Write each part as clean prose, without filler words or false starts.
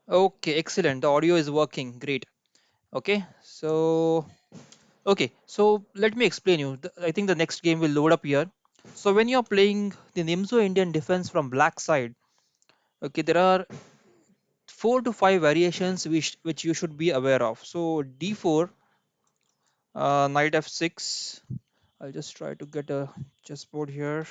Okay, excellent. The audio is working. Great. Okay, so let me explain you. I think the next game will load up here. So when you're playing the Nimzo Indian defense from black side, okay, there are 4 to 5 variations which you should be aware of. So d4, knight f6. I'll just try to get a chessboard here.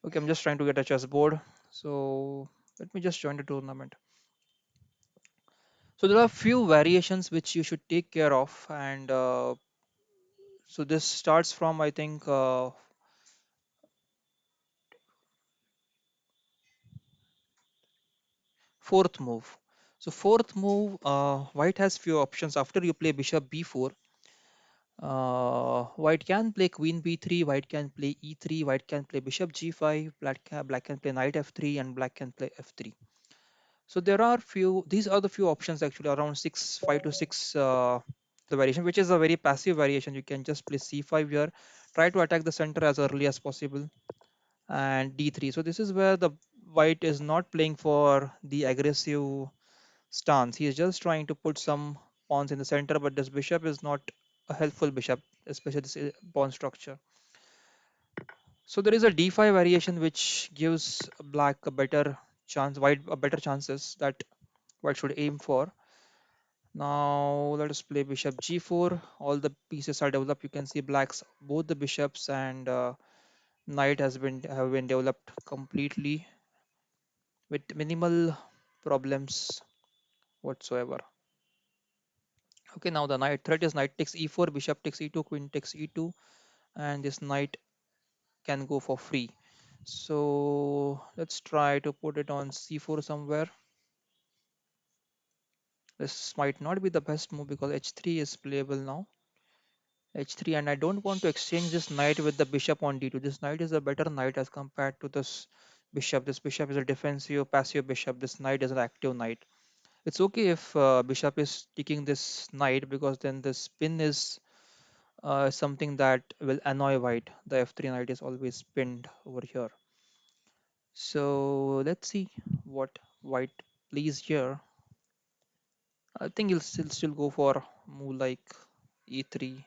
Okay, I'm just trying to get a chessboard. So let me just join the tournament. So there are few variations which you should take care of, and so this starts from I think fourth move. So fourth move, white has few options. After you play bishop b4, white can play queen b3, white can play e3, white can play bishop g5, black can play knight f3, and black can play f3. So there are few. These are the few options actually, around six, 5 to 6. The variation, which is a very passive variation, you can just play c5 here, try to attack the center as early as possible, and d3. So this is where the white is not playing for the aggressive stance. He is just trying to put some pawns in the center, but this bishop is not a helpful bishop, especially this pawn structure. So there is a d5 variation which gives black a better chance, white a better chances that white should aim for. Now let us play bishop g4. All the pieces are developed. You can see blacks, both the bishops and knight have been developed completely with minimal problems whatsoever. Okay, now the knight threat is knight takes e4, bishop takes e2, queen takes e2, and this knight can go for free. So let's try to put it on c4 somewhere. This might not be the best move because h3 is playable now. h3, and I don't want to exchange this knight with the bishop on d2. This knight is a better knight as compared to this bishop. This bishop is a defensive, passive bishop. This knight is an active knight. It's okay if bishop is taking this knight because then the spin is something that will annoy white. The f3 knight is always pinned over here. So let's see what white plays here. I think he'll still go for move like e3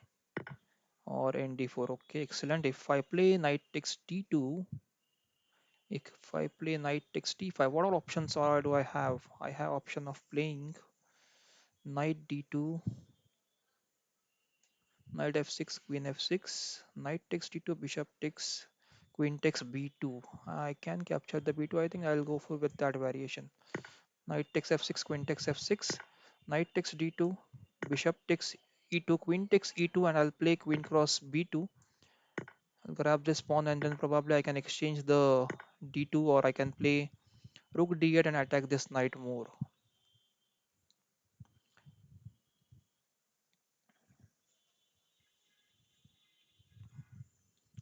or nd4. Okay, excellent. If I play knight takes d2, if I play knight takes d5, what all options are do I have? I have option of playing knight d2, knight f6, queen f6, knight takes d2, bishop takes, queen takes b2. I can capture the b2. I think I'll go for with that variation. Knight takes f6, queen takes f6, knight takes d2, bishop takes e2, queen takes e2, and I'll play queen cross b2. I'll grab this pawn and then probably I can exchange the d2, or I can play rook d8 and attack this knight more.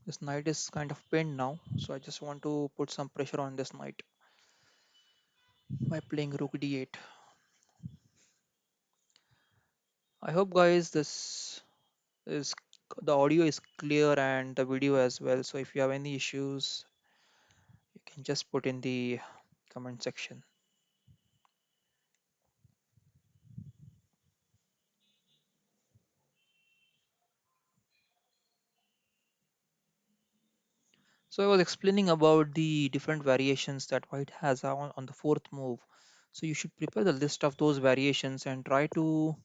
This knight is kind of pinned now, so I just want to put some pressure on this knight by playing rook d8. I hope guys is the audio is clear and the video as well. So if you have any issues, you can just put in the comment section. So I was explaining about the different variations that white has on the fourth move. So you should prepare the list of those variations and try to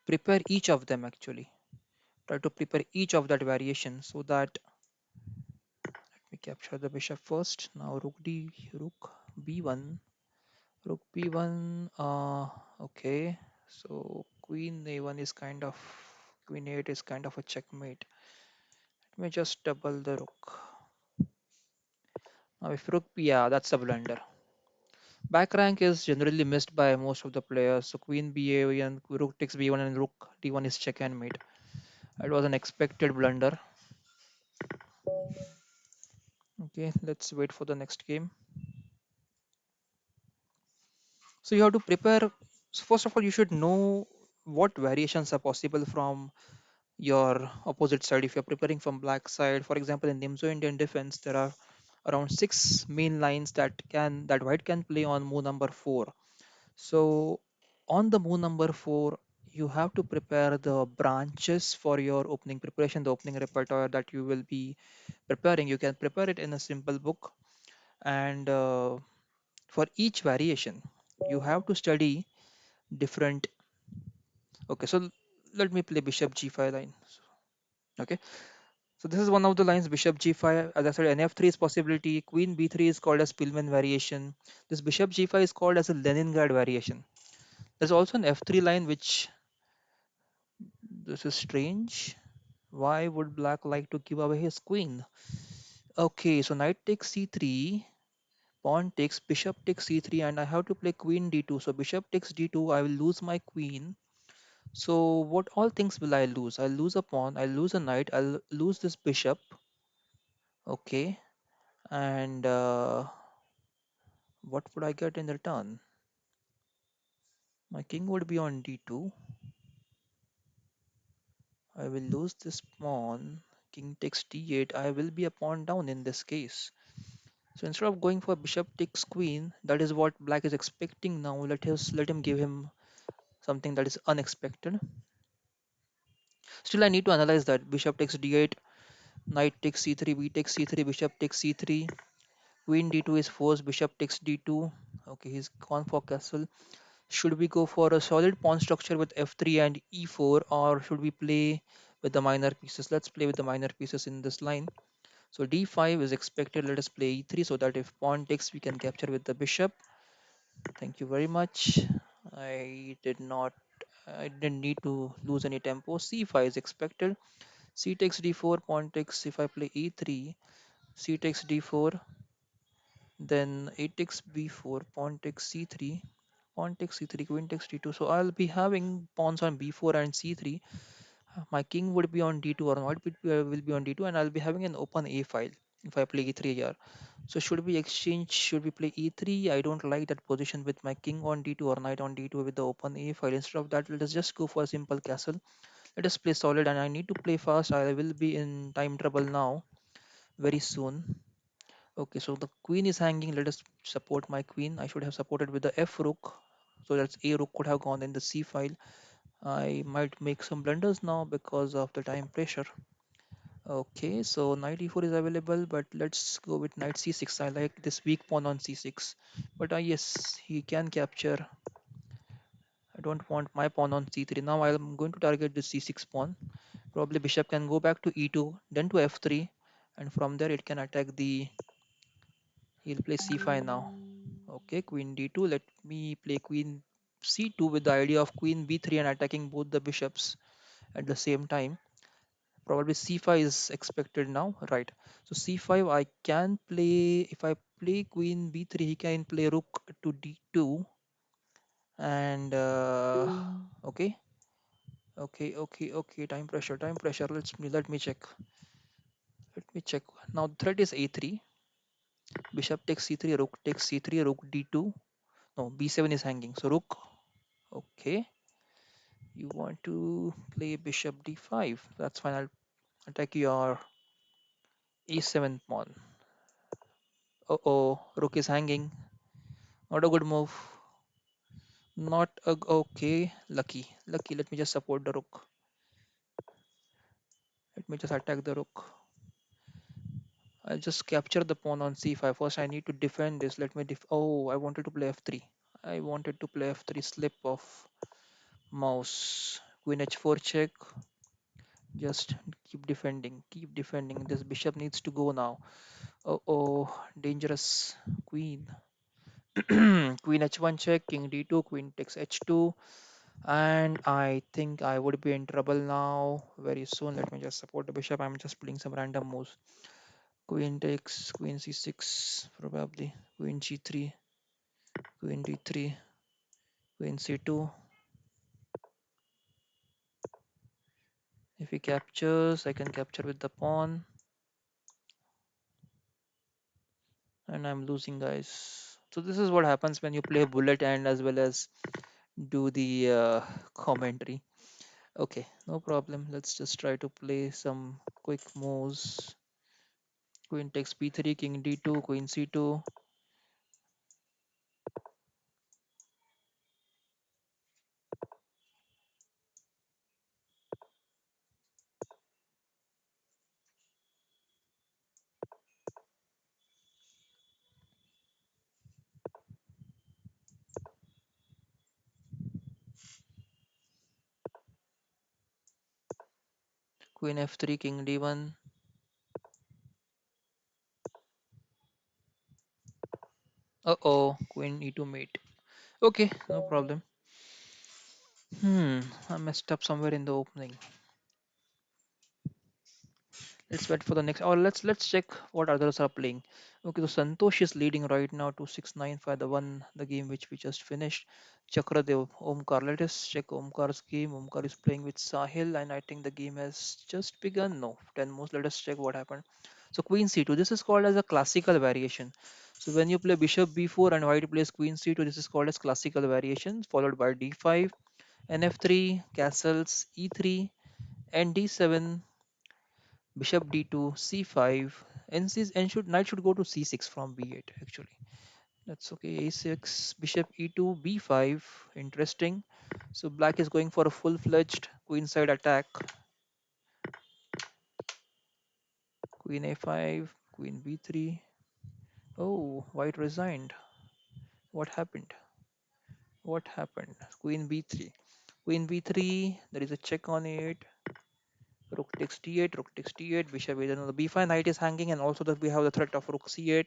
prepare each of them actually. Try to prepare each of that variation so that we capture the bishop first. Now rook b1, rook b1. Okay. So queen a1 is kind of queen a8 is kind of a checkmate. Let me just double the rook. Now if rook, yeah, that's a blunder. Back rank is generally missed by most of the players. So queen ba1, rook takes b1, and rook d1 is check and mate. It was an expected blunder. Okay, let's wait for the next game. So you have to prepare. So first of all, you should know what variations are possible from your opposite side. If you're preparing from black side, for example, in Nimzo Indian defense, there are around six main lines that white can play on move number four. So on the move number four, you have to prepare the branches for your opening preparation, the opening repertoire that you will be preparing. You can prepare it in a simple book, and for each variation, you have to study different. Okay, so let me play bishop g5 line. Okay, so this is one of the lines, bishop g5. As I said, nf3 is possibility. Queen b3 is called as Pillman variation. This bishop g5 is called as a Leningrad variation. There's also an f3 line, which this is strange. Why would black like to give away his queen? Okay, so knight takes c3, pawn takes, bishop takes c3, and I have to play queen d2. So bishop takes d2, I will lose my queen. So what all things will I lose? I'll lose a pawn, I'll lose a knight, I'll lose this bishop. Okay, and what would I get in return? My king would be on d2. I will lose this pawn. King takes d8. I will be a pawn down in this case. So instead of going for bishop takes queen, that is what black is expecting now. Let him give him something that is unexpected. Still, I need to analyze that. Bishop takes d8, knight takes c3, b takes c3, bishop takes c3, queen d2 is forced, bishop takes d2. Okay, he's gone for castle. Should we go for a solid pawn structure with f3 and e4, or should we play with the minor pieces? Let's play with the minor pieces in this line. So d5 is expected. Let us play e3 so that if pawn takes, we can capture with the bishop. Thank you very much. I did not. I didn't need to lose any tempo. c5 is expected. C takes d4, pawn takes. If I play e3, c takes d4, then a takes b4, pawn takes c3, pawn takes c3, queen takes d2. So I'll be having pawns on b4 and c3. My king would be on d2 or not will be on d2, and I'll be having an open a file if I play e3 here. So should we exchange? Should we play e3? I don't like that position with my king on d2 or knight on d2 with the open a file. Instead of that, let us just go for a simple castle. Let us play solid, and I need to play fast. I will be in time trouble now very soon. Okay, so the queen is hanging. Let us support my queen. I should have supported with the f rook. So that's a rook could have gone in the c file. I might make some blunders now because of the time pressure. Okay, so knight e4 is available, but let's go with knight c6. I like this weak pawn on c6. But yes, he can capture. I don't want my pawn on c3. Now I'm going to target the c6 pawn. Probably bishop can go back to e2, then to f3, and from there it can attack the. He'll play c5 now. Okay, queen d2. Let me play queen c2 with the idea of queen b3 and attacking both the bishops at the same time. Probably c5 is expected now, right? So c5 I can play. If I play queen b3, he can play rook to d2, and okay, okay. Time pressure. Let me check. Let me check. Now the threat is a3. Bishop takes c3, rook takes c3, rook d2. No, b7 is hanging. So rook. Okay, you want to play bishop d5. That's fine. I'll attack your e7 pawn. Oh, rook is hanging. Not a good move. Not a okay. Lucky. Let me just support the rook. Let me just attack the rook. I'll just capture the pawn on c5. First, I need to defend this. Let me oh, I wanted to play f3. I wanted to play f3. Slip of mouse. Queen h4 check. Just keep defending. Keep defending. This bishop needs to go now. Oh, dangerous queen. Queen h1 check. King d2. Queen takes h2. And I think I would be in trouble now very soon. Let me just support the bishop. I'm just playing some random moves. Queen takes, queen c6, probably. Queen g3, queen d3, queen c2. If he captures, I can capture with the pawn. And I'm losing, guys. So this is what happens when you play bullet and as well as do the commentary. Okay, no problem. Let's just try to play some quick moves. Queen takes b3, king d2, queen c2, queen f3, king d1. Uh-oh, queen e2 mate. Okay, no problem. I messed up somewhere in the opening. Let's wait for the next. Or let's check what others are playing. Okay, so Santosh is leading right now to 695, the game which we just finished. Chakradev, Omkar. Let us check Omkar's game. Omkar is playing with Sahil, and I think the game has just begun. No, 10 moves. Let us check what happened. So Queen C2. This is called as a classical variation. So when you play Bishop B4 and White plays Queen C2, this is called as classical variation, followed by D5, NF3, castles, E3, and D7, bishop d2, c5, and should knight should go to c6 from b8 actually. That's okay. A6, bishop e2, b5. Interesting. So black is going for a full-fledged queenside attack. Queen a5, queen b3. Oh, white resigned. What happened? What happened? Queen b3. Queen b3. There is a check on it. Rook takes d8. Rook takes d8. Bishop is another b5. Knight is hanging, and also that we have the threat of rook c8.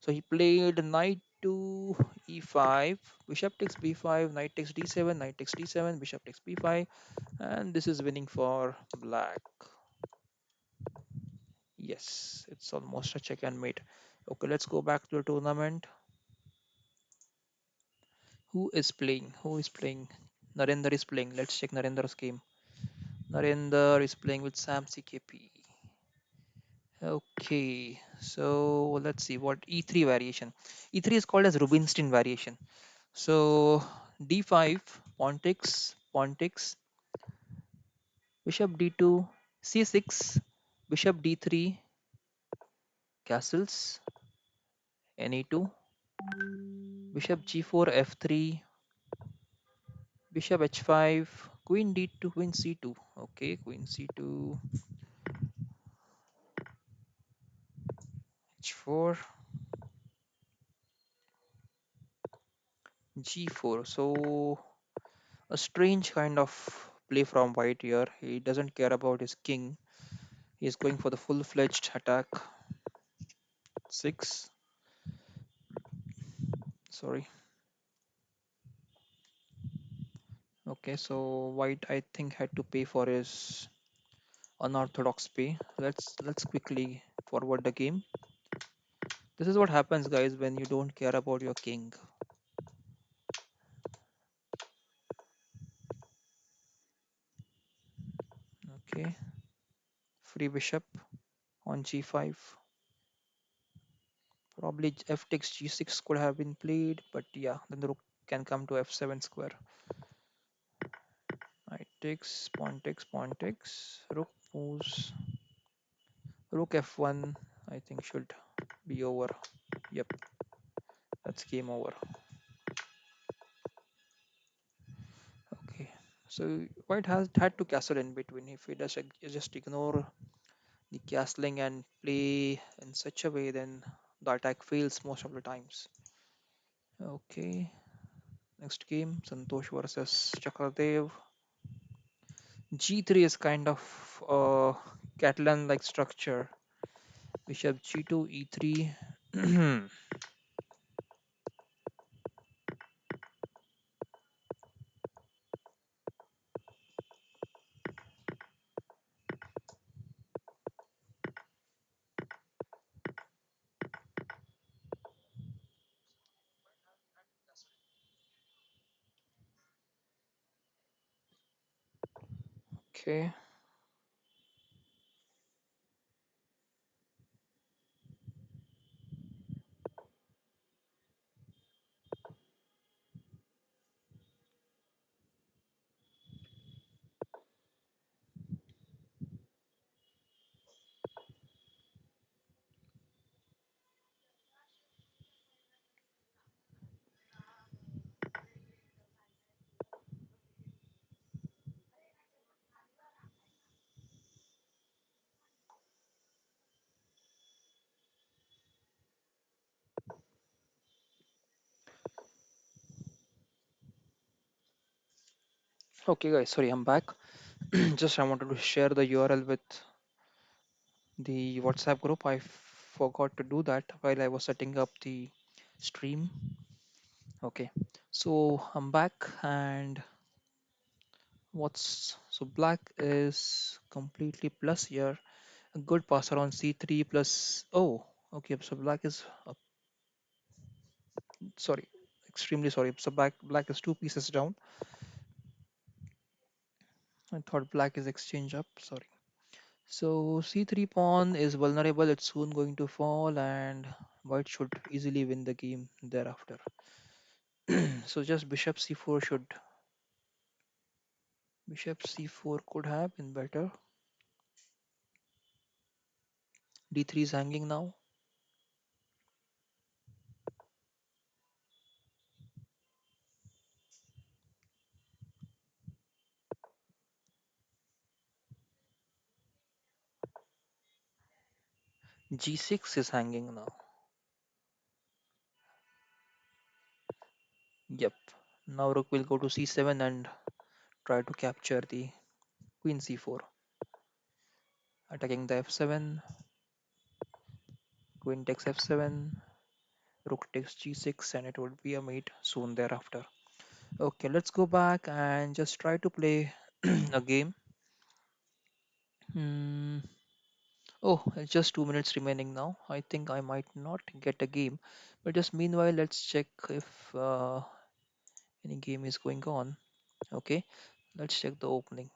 So he played knight to e5, bishop takes b5, knight takes d7, knight takes d7, bishop takes b5, and this is winning for black. Yes, it's almost a check and mate. Okay, let's go back to the tournament. Who is playing? Who is playing? Narendra is playing. Let's check Narendra's game. Narendra is playing with Sam CKP. Okay, so let's see what e3 variation. E3 is called as Rubinstein variation. So d5, pawn takes, bishop d2, c6, bishop d3, castles, ne2, bishop g4, f3, bishop h5, queen d2, queen c2. Okay, queen c2, h4, g4. So a strange kind of play from white here. He doesn't care about his king. He's going for the full-fledged attack. 6. Sorry. Okay, so white I think had to pay for his unorthodox pay. Let's quickly forward the game. This is what happens, guys, when you don't care about your king. Okay, free bishop on g5. Probably f takes g6 could have been played, but yeah, then the rook can come to f7 square. Knight takes, pawn takes, pawn takes. Rook moves. Rook f1. I think should be over. Yep, that's game over. Okay, so white has had to castle in between. If he does just ignore the castling and play in such a way, then the attack fails most of the times. Okay, next game Santosh versus Chakradev. G3 is kind of a Catalan like structure. Bishop G2, E3. Okay, Okay, guys, sorry, I'm back. Just I wanted to share the URL with the WhatsApp group. I forgot to do that while I was setting up the stream. Okay, so I'm back, and what's so black is completely plus here. A good passer on c3 plus. Oh, okay, so black is sorry, extremely sorry. So black is two pieces down. I thought black is exchange up. Sorry. So c3 pawn is vulnerable. It's soon going to fall, and white should easily win the game thereafter. So just bishop c4 could have been better. d3 is hanging now. g6 is hanging now. Yep. Now rook will go to c7 and try to capture the queen c4. Attacking the f7. Queen takes f7. Rook takes g6, and it would be a mate soon thereafter. Okay, let's go back and just try to play a game. Hmm. Oh, it's just 2 minutes remaining now. I think I might not get a game, but just meanwhile, let's check if any game is going on. Okay, let's check the opening.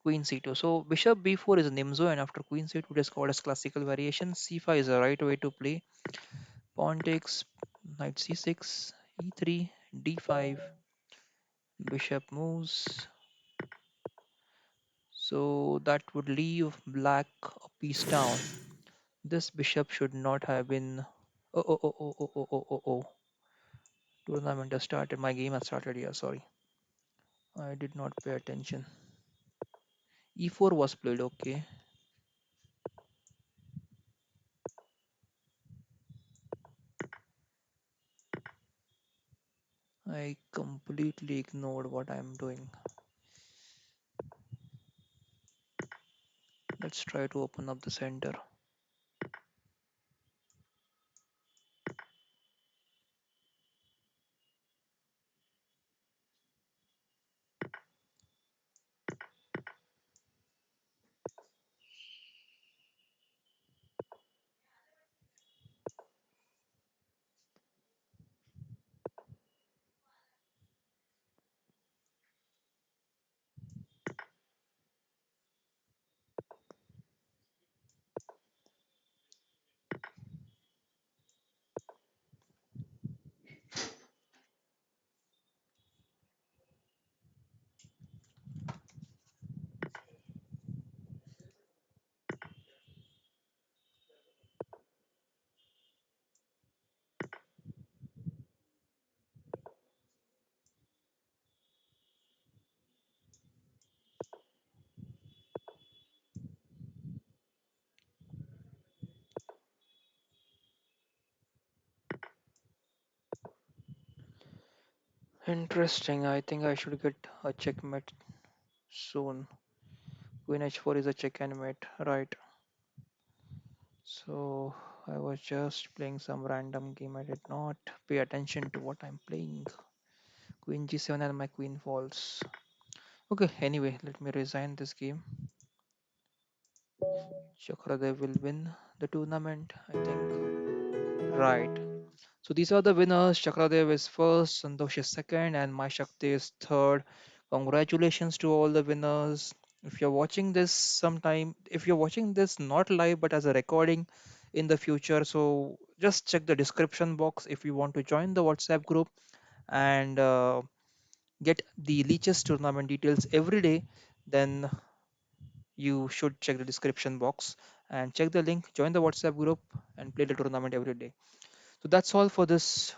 Queen c2. So bishop b4 is nimzo, and after queen c2, it is called as classical variation. c5 is the right way to play. Pawn takes, knight c6, e3, d5, bishop moves. So that would leave black a piece down. This bishop should not have been. Oh, oh, oh, oh, oh, oh, oh, oh, oh. Tournament has started. My game has started here. Sorry. I did not pay attention. E4 was played. Okay. I completely ignored what I'm doing. Let's try to open up the center. Interesting. I think I should get a checkmate soon. Queen h4 is a check and mate. Right. So I was just playing some random game. I did not pay attention to what I'm playing. Queen g7 and my queen falls. Okay, anyway, let me resign this game. Chakradev will win the tournament, I think. Right. So these are the winners. Chakradev is first, Santosh is second, and my Shakti is third. Congratulations to all the winners. If you're watching this sometime, if you're watching this not live but as a recording in the future, so just check the description box if you want to join the WhatsApp group and get the Leeches tournament details every day, then you should check the description box and check the link, join the WhatsApp group, and play the tournament every day. So that's all for this